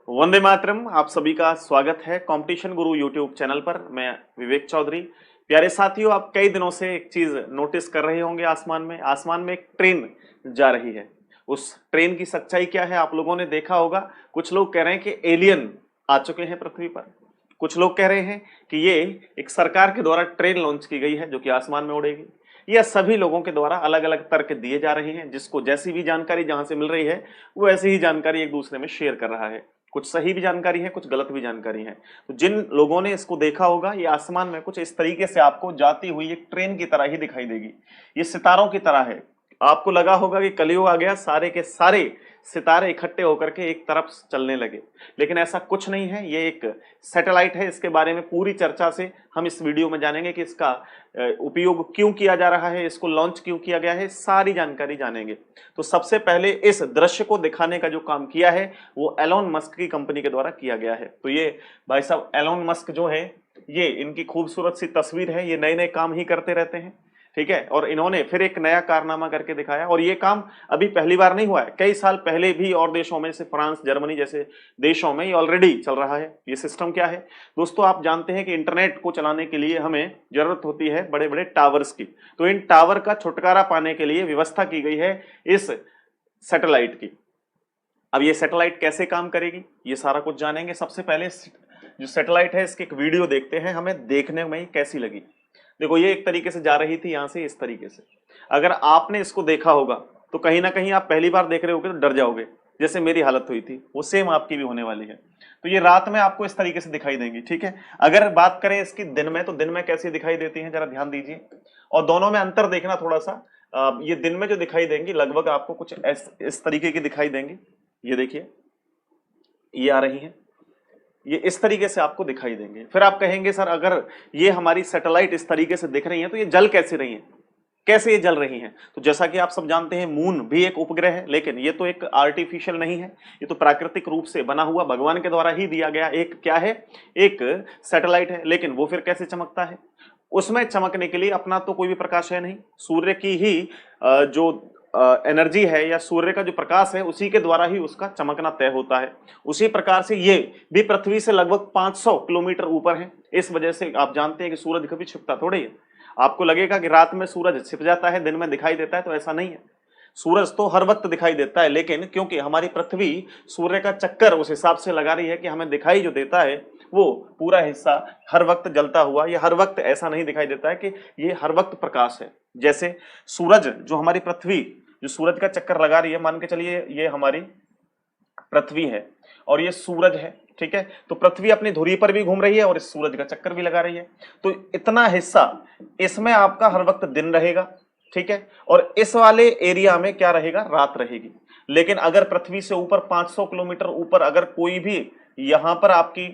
वंदे मातरम। आप सभी का स्वागत है कंपटीशन गुरु यूट्यूब चैनल पर। मैं विवेक चौधरी। प्यारे साथियों, आप कई दिनों से एक चीज नोटिस कर रहे होंगे, आसमान में एक ट्रेन जा रही है। उस ट्रेन की सच्चाई क्या है आप लोगों ने देखा होगा। कुछ लोग कह रहे हैं कि एलियन आ चुके हैं पृथ्वी पर। कुछ लोग कह रहे हैं कि ये एक सरकार के द्वारा ट्रेन लॉन्च की गई है जो कि आसमान में उड़ेगी। यह सभी लोगों के द्वारा अलग अलग तर्क दिए जा रहे हैं, जिसको जैसी भी जानकारी जहां से मिल रही है वो ऐसी ही जानकारी एक दूसरे में शेयर कर रहा है। कुछ सही भी जानकारी है, कुछ गलत भी जानकारी है। तो जिन लोगों ने इसको देखा होगा, ये आसमान में कुछ इस तरीके से आपको जाती हुई एक ट्रेन की तरह ही दिखाई देगी। ये सितारों की तरह है। आपको लगा होगा कि कलयुग आ गया, सारे के सारे सितारे इकट्ठे होकर के एक तरफ चलने लगे, लेकिन ऐसा कुछ नहीं है। ये एक सैटेलाइट है। इसके बारे में पूरी चर्चा से हम इस वीडियो में जानेंगे कि इसका उपयोग क्यों किया जा रहा है, इसको लॉन्च क्यों किया गया है, सारी जानकारी जानेंगे। तो सबसे पहले इस दृश्य को दिखाने का जो काम किया है वो एलोन मस्क की कंपनी के द्वारा किया गया है। तो ये भाई साहब एलोन मस्क जो है, ये इनकी खूबसूरत सी तस्वीर है। ये नए नए काम ही करते रहते हैं, ठीक है। और इन्होंने फिर एक नया कारनामा करके दिखाया, और ये काम अभी पहली बार नहीं हुआ है। कई साल पहले भी और देशों में, जैसे फ्रांस, जर्मनी जैसे देशों में ये ऑलरेडी चल रहा है। ये सिस्टम क्या है दोस्तों, आप जानते हैं कि इंटरनेट को चलाने के लिए हमें जरूरत होती है बड़े बड़े टावर्स की। तो इन टावर का छुटकारा पाने के लिए व्यवस्था की गई है इस सैटेलाइट की। अब ये सैटेलाइट कैसे काम करेगी, ये सारा कुछ जानेंगे। सबसे पहले जो सैटेलाइट है इसकी एक वीडियो देखते हैं, हमें देखने में कैसी लगी। देखो, ये एक तरीके से जा रही थी यहां से, इस तरीके से। अगर आपने इसको देखा होगा तो कहीं ना कहीं आप पहली बार देख रहे होगे तो डर जाओगे, जैसे मेरी हालत हुई थी, वो सेम आपकी भी होने वाली है। तो ये रात में आपको इस तरीके से दिखाई देंगी, ठीक है। अगर बात करें इसकी दिन में, तो दिन में कैसी दिखाई देती है जरा ध्यान दीजिए, और दोनों में अंतर देखना थोड़ा सा। ये दिन में जो दिखाई देंगी लगभग आपको कुछ इस तरीके की दिखाई देंगी। ये देखिए, ये आ रही है, ये इस तरीके से आपको दिखाई देंगे। फिर आप कहेंगे सर, अगर ये हमारी सैटेलाइट इस तरीके से दिख रही है तो ये जल कैसे रही है, कैसे ये जल रही हैं? तो जैसा कि आप सब जानते हैं, मून भी एक उपग्रह है, लेकिन ये तो एक आर्टिफिशियल नहीं है, ये तो प्राकृतिक रूप से बना हुआ भगवान के द्वारा ही दिया गया एक क्या है, एक सैटेलाइट है। लेकिन वो फिर कैसे चमकता है? उसमें चमकने के लिए अपना तो कोई भी प्रकाश है नहीं, सूर्य की ही जो एनर्जी है या सूर्य का जो प्रकाश है उसी के द्वारा ही उसका चमकना तय होता है। उसी प्रकार से ये भी पृथ्वी से लगभग 500 किलोमीटर ऊपर है। इस वजह से आप जानते हैं कि सूरज कभी छिपता थोड़ी है। आपको लगेगा कि रात में सूरज छिप जाता है, दिन में दिखाई देता है, तो ऐसा नहीं है। सूरज तो हर वक्त दिखाई देता है, लेकिन क्योंकि हमारी पृथ्वी सूर्य का चक्कर उस हिसाब से लगा रही है कि हमें दिखाई जो देता है वो पूरा हिस्सा हर वक्त जलता हुआ, ये हर वक्त ऐसा नहीं दिखाई देता है कि ये हर वक्त प्रकाश है। जैसे सूरज, जो हमारी पृथ्वी जो सूरज का चक्कर लगा रही है, मान के चलिए ये हमारी पृथ्वी है और ये सूरज है, ठीक है। तो पृथ्वी अपनी धुरी पर भी घूम रही है और इस सूरज का चक्कर भी लगा रही है। तो इतना हिस्सा इसमें आपका हर वक्त दिन रहेगा, ठीक है, और इस वाले एरिया में क्या रहेगा, रात रहेगी। लेकिन अगर पृथ्वी से ऊपर 500 किलोमीटर ऊपर अगर कोई भी यहां पर आपकी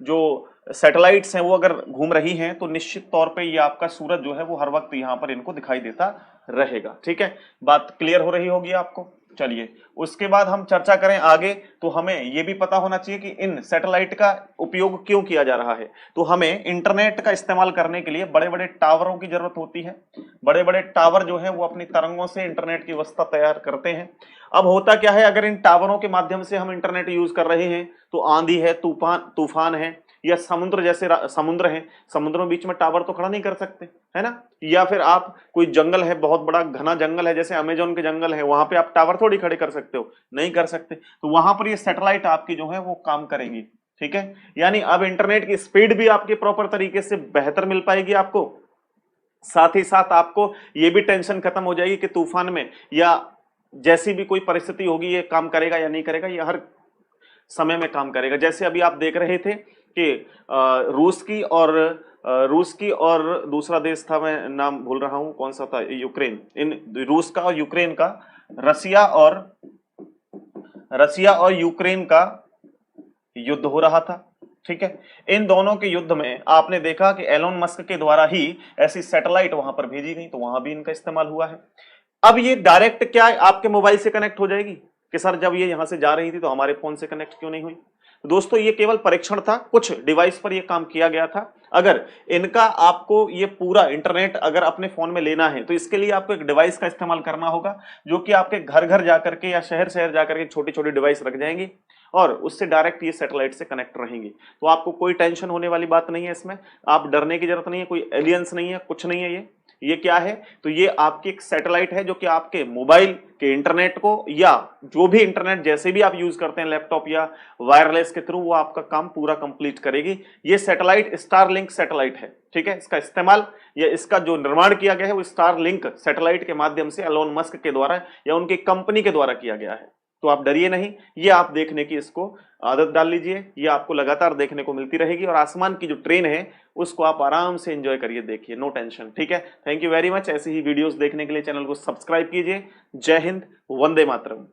जो सैटेलाइट्स हैं वो अगर घूम रही हैं, तो निश्चित तौर पे ये आपका सूरज जो है वो हर वक्त यहां पर इनको दिखाई देता रहेगा, ठीक है। बात क्लियर हो रही होगी आपको। चलिए, उसके बाद हम चर्चा करें आगे, तो हमें यह भी पता होना चाहिए कि इन सैटेलाइट का उपयोग क्यों किया जा रहा है। तो हमें इंटरनेट का इस्तेमाल करने के लिए बड़े बड़े टावरों की जरूरत होती है। बड़े बड़े टावर जो है वो अपनी तरंगों से इंटरनेट की व्यवस्था तैयार करते हैं। अब होता क्या है, अगर इन टावरों के माध्यम से हम इंटरनेट यूज कर रहे हैं तो आंधी है, तूफान है, या समुद्र जैसे समुद्र है, समुद्रों बीच में टावर तो खड़ा नहीं कर सकते, है ना। या फिर आप कोई जंगल है, बहुत बड़ा घना जंगल है, जैसे अमेजोन के जंगल है, वहां पे आप टावर थोड़ी खड़े कर सकते हो, नहीं कर सकते। तो वहां पर ये सैटेलाइट आपकी जो है वो काम करेंगी, ठीक है। यानी अब इंटरनेट की स्पीड भी आपकी प्रॉपर तरीके से बेहतर मिल पाएगी आपको। साथ ही साथ आपको ये भी टेंशन खत्म हो जाएगी कि तूफान में या जैसी भी कोई परिस्थिति होगी, ये काम करेगा या नहीं करेगा, ये हर समय में काम करेगा। जैसे अभी आप देख रहे थे कि रूस की और दूसरा देश था, मैं नाम भूल रहा हूं कौन सा था, यूक्रेन। इन रूस का और यूक्रेन का, रसिया और यूक्रेन का युद्ध हो रहा था, ठीक है। इन दोनों के युद्ध में आपने देखा कि एलोन मस्क के द्वारा ही ऐसी सैटेलाइट वहां पर भेजी गई, तो वहां भी इनका इस्तेमाल हुआ है। अब ये डायरेक्ट क्या आपके मोबाइल से कनेक्ट हो जाएगी कि सर जब ये यहां से जा रही थी तो हमारे फोन से कनेक्ट क्यों नहीं हुई? दोस्तों, ये केवल परीक्षण था, कुछ डिवाइस पर ये काम किया गया था। अगर इनका आपको ये पूरा इंटरनेट अगर अपने फोन में लेना है तो इसके लिए आपको एक डिवाइस का इस्तेमाल करना होगा, जो कि आपके घर घर जाकर के या शहर शहर जाकर के छोटी छोटी डिवाइस रख जाएंगी, और उससे डायरेक्ट ये सैटेलाइट से कनेक्ट रहेंगी। तो आपको कोई टेंशन होने वाली बात नहीं है इसमें, आप डरने की जरूरत नहीं है, कोई एलियंस नहीं है, कुछ नहीं है। ये क्या है? तो ये आपकी एक सैटेलाइट है जो कि आपके मोबाइल के इंटरनेट को या जो भी इंटरनेट जैसे भी आप यूज करते हैं लैपटॉप या वायरलेस के थ्रू, वो आपका काम पूरा कंप्लीट करेगी। ये सैटेलाइट स्टारलिंक सैटेलाइट है, ठीक है। इसका इस्तेमाल या इसका जो निर्माण किया गया है वो स्टारलिंक सैटेलाइट के माध्यम से एलोन मस्क के द्वारा या उनकी कंपनी के द्वारा किया गया है। तो आप डरिए नहीं, ये आप देखने की इसको आदत डाल लीजिए, ये आपको लगातार देखने को मिलती रहेगी और आसमान की जो ट्रेन है उसको आप आराम से एंजॉय करिए, देखिए, नो टेंशन, ठीक है। Thank you very much. ऐसी ही वीडियोस देखने के लिए चैनल को सब्सक्राइब कीजिए। जय हिंद, वंदे मातरम।